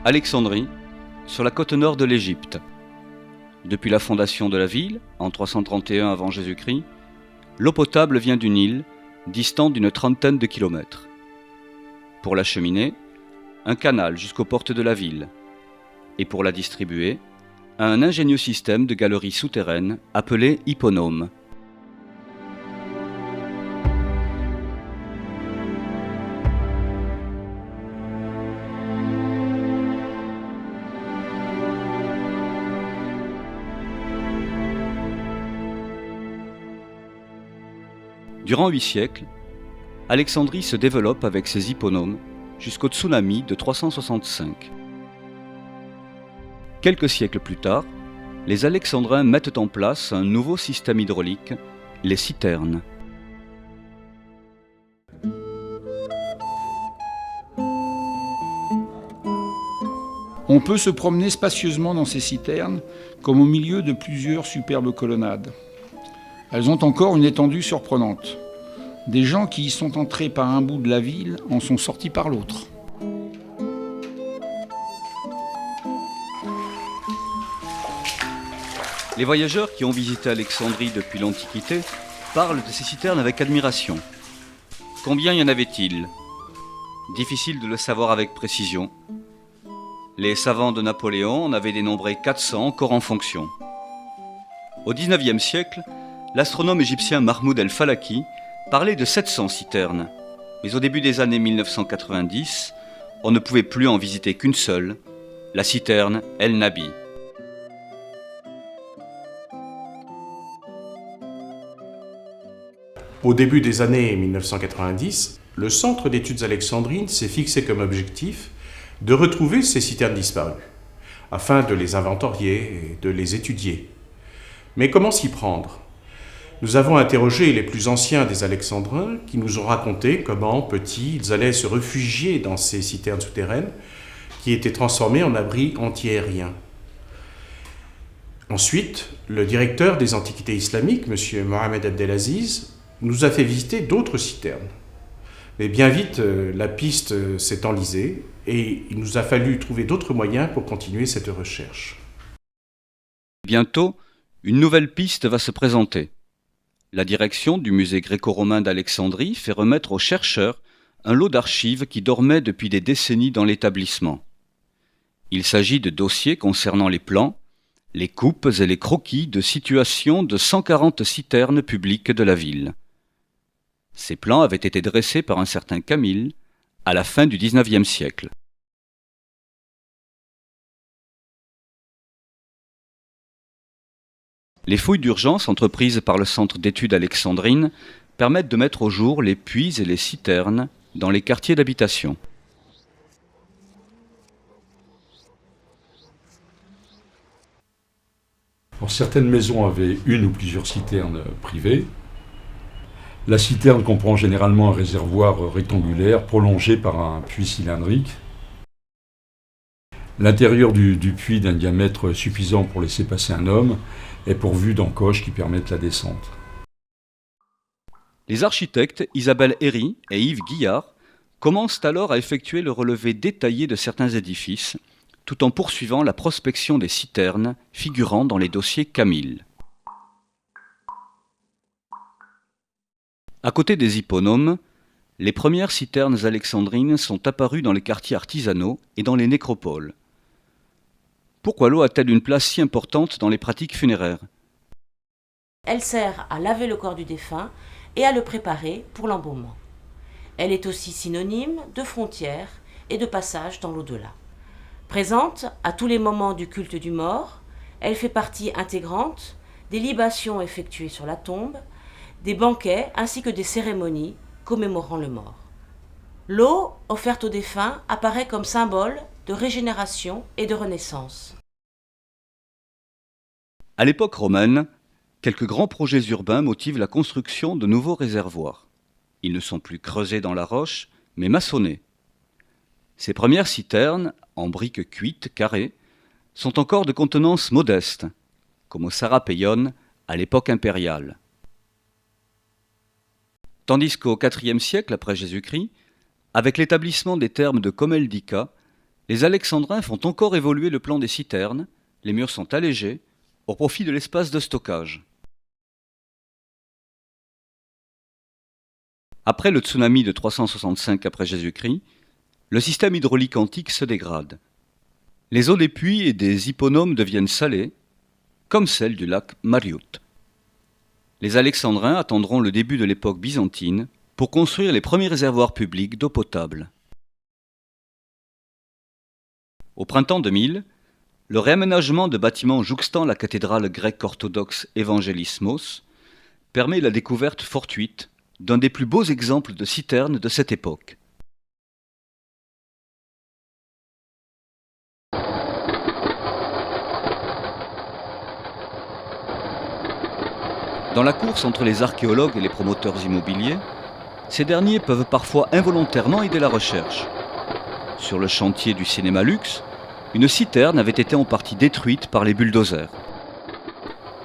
Alexandrie, sur la côte nord de l'Égypte. Depuis la fondation de la ville, en 331 avant Jésus-Christ, l'eau potable vient du Nil, distante d'une trentaine de kilomètres. Pour l'acheminer, un canal jusqu'aux portes de la ville. Et pour la distribuer, un ingénieux système de galeries souterraines appelé hipponome. Durant 8 siècles, Alexandrie se développe avec ses hipponomes jusqu'au tsunami de 365. Quelques siècles plus tard, les Alexandrins mettent en place un nouveau système hydraulique, les citernes. On peut se promener spacieusement dans ces citernes, comme au milieu de plusieurs superbes colonnades. Elles ont encore une étendue surprenante. Des gens qui y sont entrés par un bout de la ville en sont sortis par l'autre. Les voyageurs qui ont visité Alexandrie depuis l'Antiquité parlent de ces citernes avec admiration. Combien y en avait-il ? Difficile de le savoir avec précision. Les savants de Napoléon en avaient dénombré 400 encore en fonction. Au XIXe siècle, l'astronome égyptien Mahmoud el-Falaki parlait de 700 citernes. Mais au début des années 1990, on ne pouvait plus en visiter qu'une seule, la citerne El Nabi. Au début des années 1990, le Centre d'études alexandrines s'est fixé comme objectif de retrouver ces citernes disparues, afin de les inventorier et de les étudier. Mais comment s'y prendre ? Nous avons interrogé les plus anciens des Alexandrins qui nous ont raconté comment, petits, ils allaient se réfugier dans ces citernes souterraines qui étaient transformées en abris antiaériens. Ensuite, le directeur des antiquités islamiques, M. Mohamed Abdelaziz, nous a fait visiter d'autres citernes. Mais bien vite, la piste s'est enlisée et il nous a fallu trouver d'autres moyens pour continuer cette recherche. Bientôt, une nouvelle piste va se présenter. La direction du musée gréco-romain d'Alexandrie fait remettre aux chercheurs un lot d'archives qui dormaient depuis des décennies dans l'établissement. Il s'agit de dossiers concernant les plans, les coupes et les croquis de situation de 140 citernes publiques de la ville. Ces plans avaient été dressés par un certain Camille à la fin du XIXe siècle. Les fouilles d'urgence entreprises par le Centre d'études alexandrines permettent de mettre au jour les puits et les citernes dans les quartiers d'habitation. Certaines maisons avaient une ou plusieurs citernes privées. La citerne comprend généralement un réservoir rectangulaire prolongé par un puits cylindrique. L'intérieur du puits, d'un diamètre suffisant pour laisser passer un homme, est pourvu d'encoches qui permettent la descente. Les architectes Isabelle Herry et Yves Guillard commencent alors à effectuer le relevé détaillé de certains édifices, tout en poursuivant la prospection des citernes figurant dans les dossiers Camille. À côté des hipponomes, les premières citernes alexandrines sont apparues dans les quartiers artisanaux et dans les nécropoles. Pourquoi l'eau a-t-elle une place si importante dans les pratiques funéraires ? Elle sert à laver le corps du défunt et à le préparer pour l'embaumement. Elle est aussi synonyme de frontière et de passage dans l'au-delà. Présente à tous les moments du culte du mort, elle fait partie intégrante des libations effectuées sur la tombe, des banquets ainsi que des cérémonies commémorant le mort. L'eau offerte aux défunts apparaît comme symbole de régénération et de renaissance. À l'époque romaine, quelques grands projets urbains motivent la construction de nouveaux réservoirs. Ils ne sont plus creusés dans la roche, mais maçonnés. Ces premières citernes, en briques cuites, carrées, sont encore de contenance modeste, comme au Sarapeion à l'époque impériale. Tandis qu'au IVe siècle après Jésus-Christ, avec l'établissement des thermes de Komel Dika, les Alexandrins font encore évoluer le plan des citernes, les murs sont allégés, au profit de l'espace de stockage. Après le tsunami de 365 après Jésus-Christ, le système hydraulique antique se dégrade. Les eaux des puits et des hipponomes deviennent salées, comme celles du lac Mariut. Les Alexandrins attendront le début de l'époque byzantine pour construire les premiers réservoirs publics d'eau potable. Au printemps 2000, le réaménagement de bâtiments jouxtant la cathédrale grecque orthodoxe Evangelismos permet la découverte fortuite d'un des plus beaux exemples de citernes de cette époque. Dans la course entre les archéologues et les promoteurs immobiliers, ces derniers peuvent parfois involontairement aider la recherche. Sur le chantier du cinéma luxe, une citerne avait été en partie détruite par les bulldozers.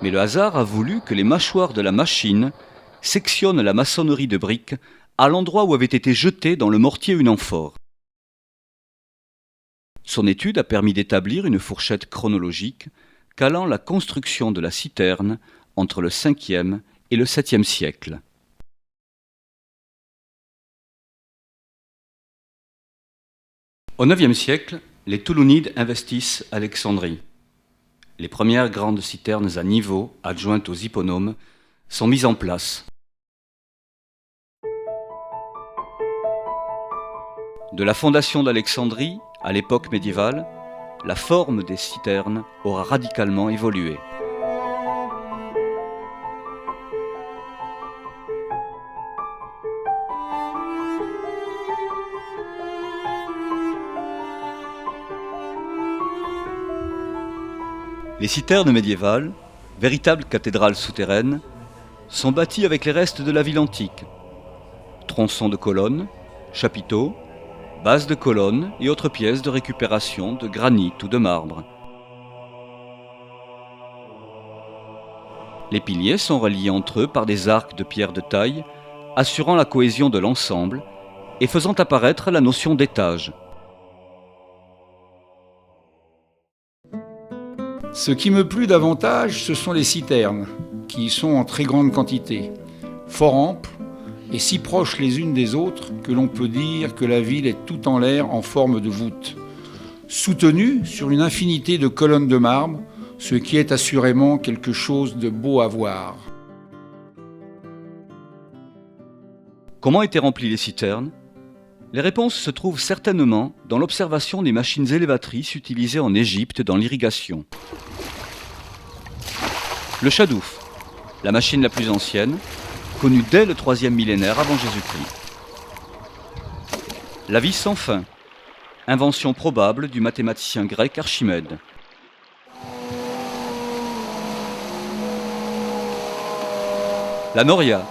Mais le hasard a voulu que les mâchoires de la machine sectionnent la maçonnerie de briques à l'endroit où avait été jetée dans le mortier une amphore. Son étude a permis d'établir une fourchette chronologique calant la construction de la citerne entre le 5e et le 7e siècle. Au 9e siècle, les Toulounides investissent Alexandrie. Les premières grandes citernes à niveau, adjointes aux hipponomes, sont mises en place. De la fondation d'Alexandrie à l'époque médiévale, la forme des citernes aura radicalement évolué. Les citernes médiévales, véritables cathédrales souterraines, sont bâties avec les restes de la ville antique. Tronçons de colonnes, chapiteaux, bases de colonnes et autres pièces de récupération de granit ou de marbre. Les piliers sont reliés entre eux par des arcs de pierre de taille, assurant la cohésion de l'ensemble et faisant apparaître la notion d'étage. Ce qui me plut davantage, ce sont les citernes, qui y sont en très grande quantité, fort amples et si proches les unes des autres que l'on peut dire que la ville est tout en l'air en forme de voûte, soutenue sur une infinité de colonnes de marbre, ce qui est assurément quelque chose de beau à voir. Comment étaient remplies les citernes ? Les réponses se trouvent certainement dans l'observation des machines élévatrices utilisées en Égypte dans l'irrigation. Le chadouf, la machine la plus ancienne, connue dès le 3e millénaire avant Jésus-Christ. La vis sans fin, invention probable du mathématicien grec Archimède. La noria,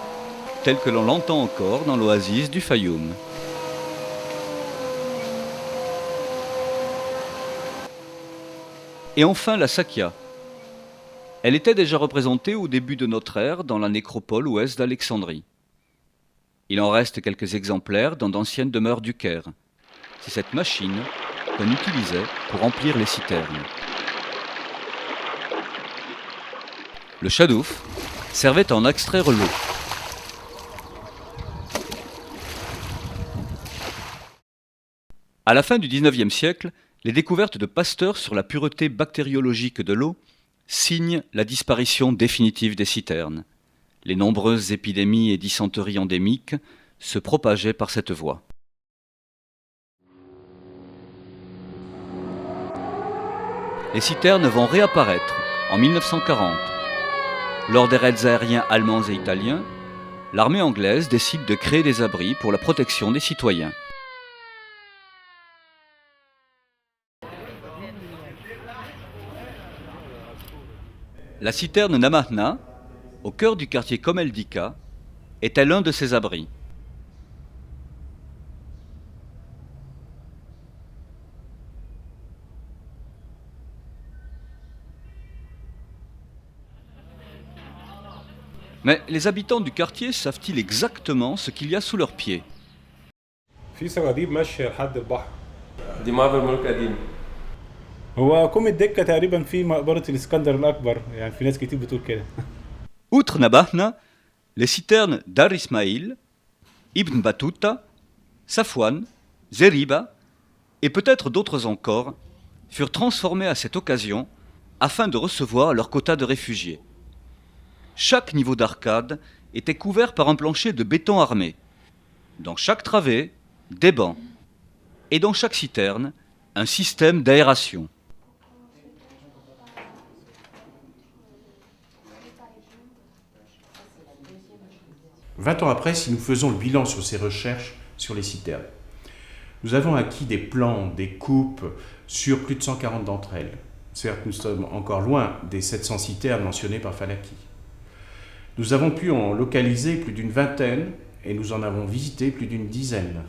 telle que l'on l'entend encore dans l'oasis du Fayoum. Et enfin la sakya. Elle était déjà représentée au début de notre ère dans la nécropole ouest d'Alexandrie. Il en reste quelques exemplaires dans d'anciennes demeures du Caire. C'est cette machine qu'on utilisait pour remplir les citernes. Le chadouf servait à en extraire l'eau. À la fin du XIXe siècle, les découvertes de Pasteur sur la pureté bactériologique de l'eau signent la disparition définitive des citernes. Les nombreuses épidémies et dysenteries endémiques se propageaient par cette voie. Les citernes vont réapparaître en 1940. Lors des raids aériens allemands et italiens, l'armée anglaise décide de créer des abris pour la protection des citoyens. La citerne Namahna, au cœur du quartier Komeldika, était l'un de ces abris. Mais les habitants du quartier savent-ils exactement ce qu'il y a sous leurs pieds ? دي معبر الملوك القديم. هو كوم الدكة تقريبا في مقبرة الإسكندر الأكبر، يعني في ناس كتير بتقول كده. Outre Nabahna, les citernes d'Ar Ismail, Ibn Battuta, Safwan, Zeriba et peut-être d'autres encore furent transformées à cette occasion afin de recevoir leur quota de réfugiés. Chaque niveau d'arcade était couvert par un plancher de béton armé. Dans chaque travée, des bancs. Et dans chaque citerne, un système d'aération. « 20 ans après, si nous faisons le bilan sur ces recherches sur les citernes, nous avons acquis des plans, des coupes sur plus de 140 d'entre elles. Certes, nous sommes encore loin des 700 citernes mentionnées par Falaki. Nous avons pu en localiser plus d'une vingtaine et nous en avons visité plus d'une dizaine.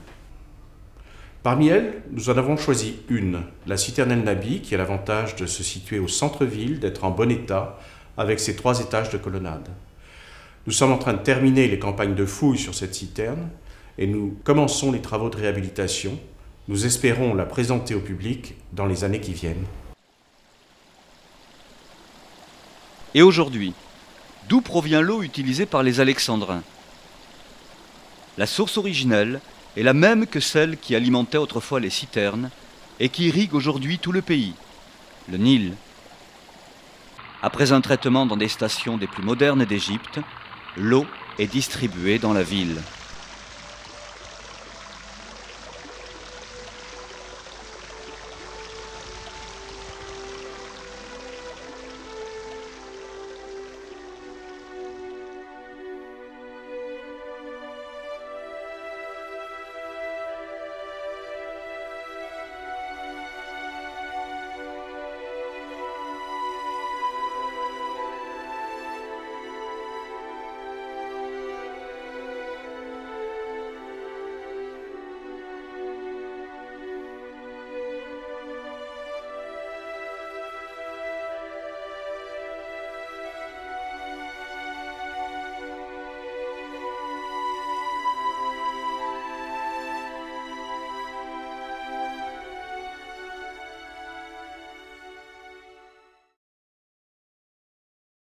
Parmi elles, nous en avons choisi une, la citerne El Nabi, qui a l'avantage de se situer au centre-ville, d'être en bon état, avec ses 3 étages de colonnade. Nous sommes en train de terminer les campagnes de fouilles sur cette citerne et nous commençons les travaux de réhabilitation. Nous espérons la présenter au public dans les années qui viennent. Et aujourd'hui, d'où provient l'eau utilisée par les Alexandrins ? La source originelle est la même que celle qui alimentait autrefois les citernes et qui irrigue aujourd'hui tout le pays, le Nil. Après un traitement dans des stations des plus modernes d'Égypte, l'eau est distribuée dans la ville.